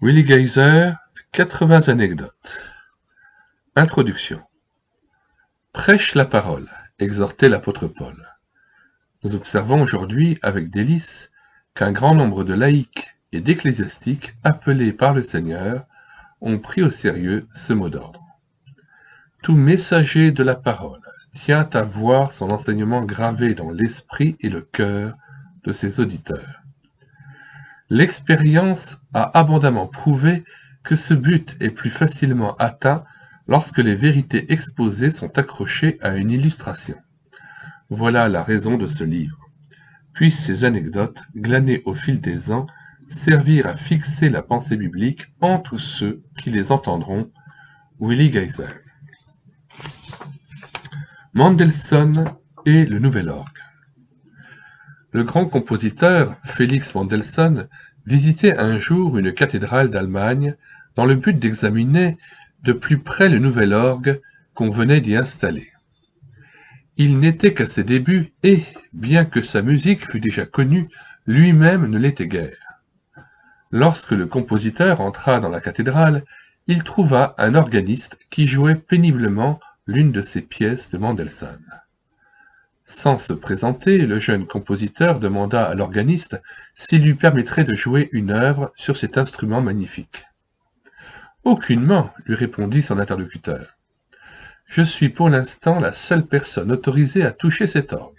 Willy Geyser, 80 anecdotes. Introduction. Prêche la parole, exhortait l'apôtre Paul. Nous observons aujourd'hui avec délice qu'un grand nombre de laïcs et d'ecclésiastiques appelés par le Seigneur ont pris au sérieux ce mot d'ordre. Tout messager de la parole tient à voir son enseignement gravé dans l'esprit et le cœur de ses auditeurs. L'expérience a abondamment prouvé que ce but est plus facilement atteint lorsque les vérités exposées sont accrochées à une illustration. Voilà la raison de ce livre. Puissent ces anecdotes, glanées au fil des ans, servir à fixer la pensée biblique en tous ceux qui les entendront. Willy Geyser. Mendelssohn et le nouvel orgue. Le grand compositeur Félix Mendelssohn visitait un jour une cathédrale d'Allemagne dans le but d'examiner de plus près le nouvel orgue qu'on venait d'y installer. Il n'était qu'à ses débuts et, bien que sa musique fût déjà connue, lui-même ne l'était guère. Lorsque le compositeur entra dans la cathédrale, il trouva un organiste qui jouait péniblement l'une de ses pièces de Mendelssohn. Sans se présenter, le jeune compositeur demanda à l'organiste s'il lui permettrait de jouer une œuvre sur cet instrument magnifique. « Aucunement, lui répondit son interlocuteur. Je suis pour l'instant la seule personne autorisée à toucher cet orgue.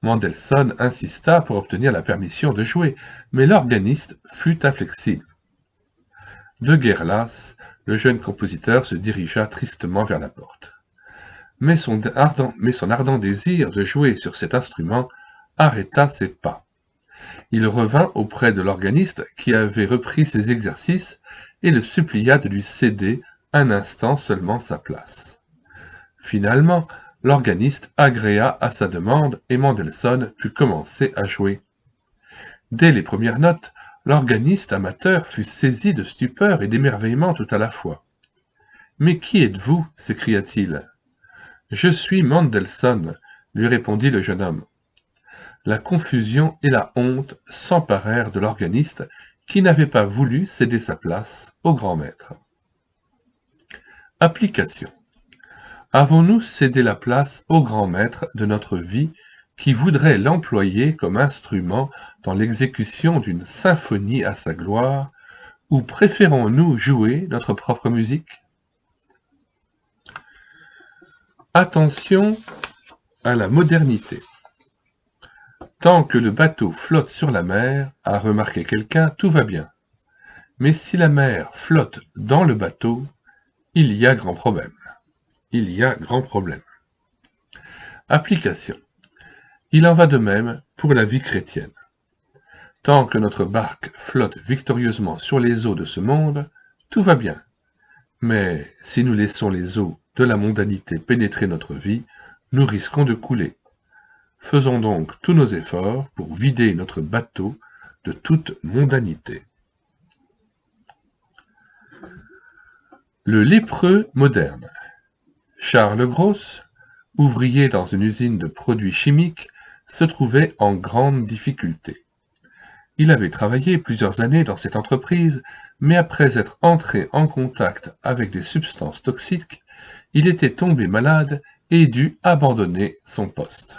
Mendelssohn insista pour obtenir la permission de jouer, mais l'organiste fut inflexible. De guerre lasse, le jeune compositeur se dirigea tristement vers la porte. Mais son ardent désir de jouer sur cet instrument arrêta ses pas. Il revint auprès de l'organiste qui avait repris ses exercices et le supplia de lui céder un instant seulement sa place. Finalement, l'organiste agréa à sa demande et Mendelssohn put commencer à jouer. Dès les premières notes, l'organiste amateur fut saisi de stupeur et d'émerveillement tout à la fois. « Mais qui êtes-vous » s'écria-t-il. « Je suis Mendelssohn » lui répondit le jeune homme. La confusion et la honte s'emparèrent de l'organiste qui n'avait pas voulu céder sa place au grand maître. Application. Avons-nous cédé la place au grand maître de notre vie qui voudrait l'employer comme instrument dans l'exécution d'une symphonie à sa gloire, ou préférons-nous jouer notre propre musique? Attention à la modernité. Tant que le bateau flotte sur la mer, a remarqué quelqu'un, tout va bien. Mais si la mer flotte dans le bateau, il y a grand problème. Il y a grand problème. Application. Il en va de même pour la vie chrétienne. Tant que notre barque flotte victorieusement sur les eaux de ce monde, tout va bien. Mais si nous laissons les eaux de la mondanité pénétrer notre vie, nous risquons de couler. Faisons donc tous nos efforts pour vider notre bateau de toute mondanité. Le lépreux moderne. Charles Gros, ouvrier dans une usine de produits chimiques, se trouvait en grande difficulté. Il avait travaillé plusieurs années dans cette entreprise, mais après être entré en contact avec des substances toxiques, il était tombé malade et dut abandonner son poste.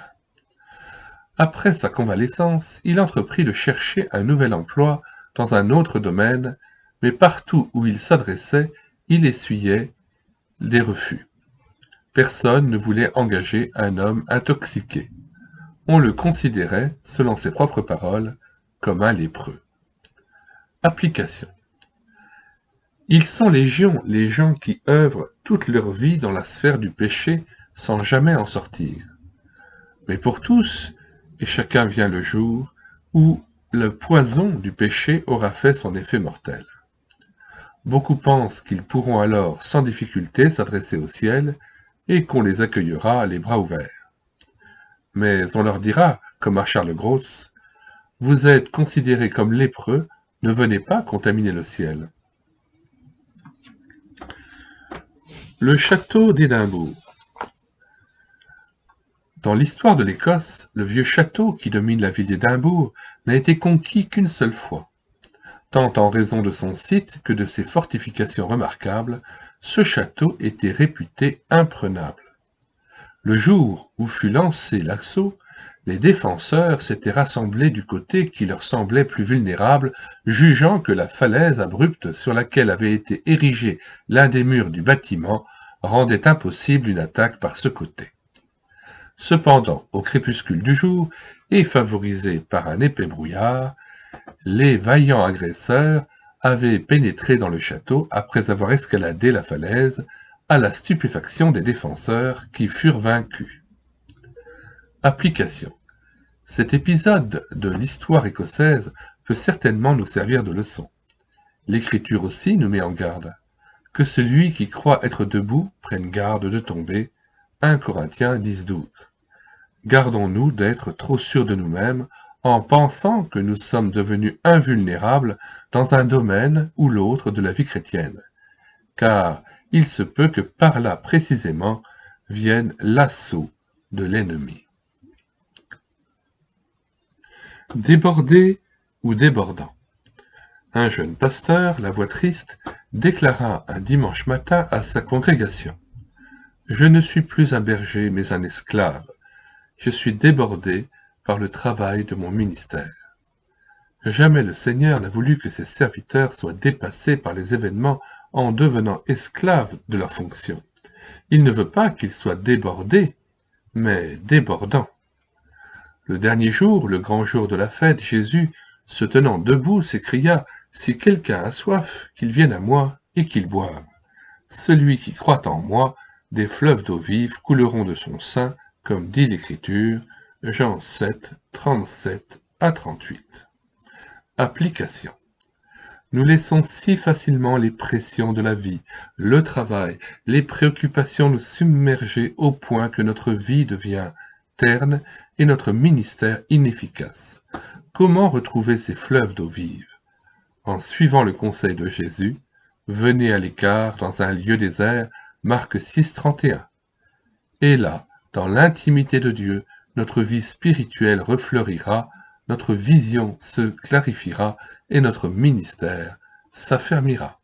Après sa convalescence, il entreprit de chercher un nouvel emploi dans un autre domaine, mais partout où il s'adressait, il essuyait des refus. Personne ne voulait engager un homme intoxiqué. On le considérait, selon ses propres paroles, comme un lépreux. Application. Ils sont légion les gens qui œuvrent toute leur vie dans la sphère du péché sans jamais en sortir. Mais pour tous, et chacun vient le jour où le poison du péché aura fait son effet mortel. Beaucoup pensent qu'ils pourront alors sans difficulté s'adresser au ciel et qu'on les accueillera les bras ouverts. Mais on leur dira, comme à Charles Gros, « Vous êtes considérés comme lépreux, ne venez pas contaminer le ciel. » Le château d'Édimbourg. Dans l'histoire de l'Écosse, le vieux château qui domine la ville d'Édimbourg n'a été conquis qu'une seule fois. tant en raison de son site que de ses fortifications remarquables, ce château était réputé imprenable. Le jour où fut lancé l'assaut, les défenseurs s'étaient rassemblés du côté qui leur semblait plus vulnérable, jugeant que la falaise abrupte sur laquelle avait été érigé l'un des murs du bâtiment rendait impossible une attaque par ce côté. Cependant, au crépuscule du jour, et favorisés par un épais brouillard, les vaillants agresseurs avaient pénétré dans le château après avoir escaladé la falaise, à la stupéfaction des défenseurs qui furent vaincus. Application. Cet épisode de l'histoire écossaise peut certainement nous servir de leçon. L'Écriture aussi nous met en garde. Que celui qui croit être debout prenne garde de tomber. 1 Corinthiens 10-12. Gardons-nous d'être trop sûrs de nous-mêmes en pensant que nous sommes devenus invulnérables dans un domaine ou l'autre de la vie chrétienne, car il se peut que par là précisément vienne l'assaut de l'ennemi. Débordé ou débordant. Un jeune pasteur, la voix triste, déclara un dimanche matin à sa congrégation : « Je ne suis plus un berger mais un esclave. Je suis débordé par le travail de mon ministère. » Jamais le Seigneur n'a voulu que ses serviteurs soient dépassés par les événements en devenant esclaves de leur fonction. Il ne veut pas qu'ils soient débordés, mais débordants. Le dernier jour, le grand jour de la fête, Jésus, se tenant debout, s'écria : « Si quelqu'un a soif, qu'il vienne à moi et qu'il boive. Celui qui croit en moi, des fleuves d'eau vive couleront de son sein, comme dit l'Écriture. » Jean 7, 37 à 38. Application. Nous laissons si facilement les pressions de la vie, le travail, les préoccupations nous submerger au point que notre vie devient terne et notre ministère inefficace. Comment retrouver ces fleuves d'eau vive ? En suivant le conseil de Jésus, venez à l'écart dans un lieu désert, Marc 6, 31. Et là, dans l'intimité de Dieu, notre vie spirituelle refleurira, notre vision se clarifiera et notre ministère s'affermira.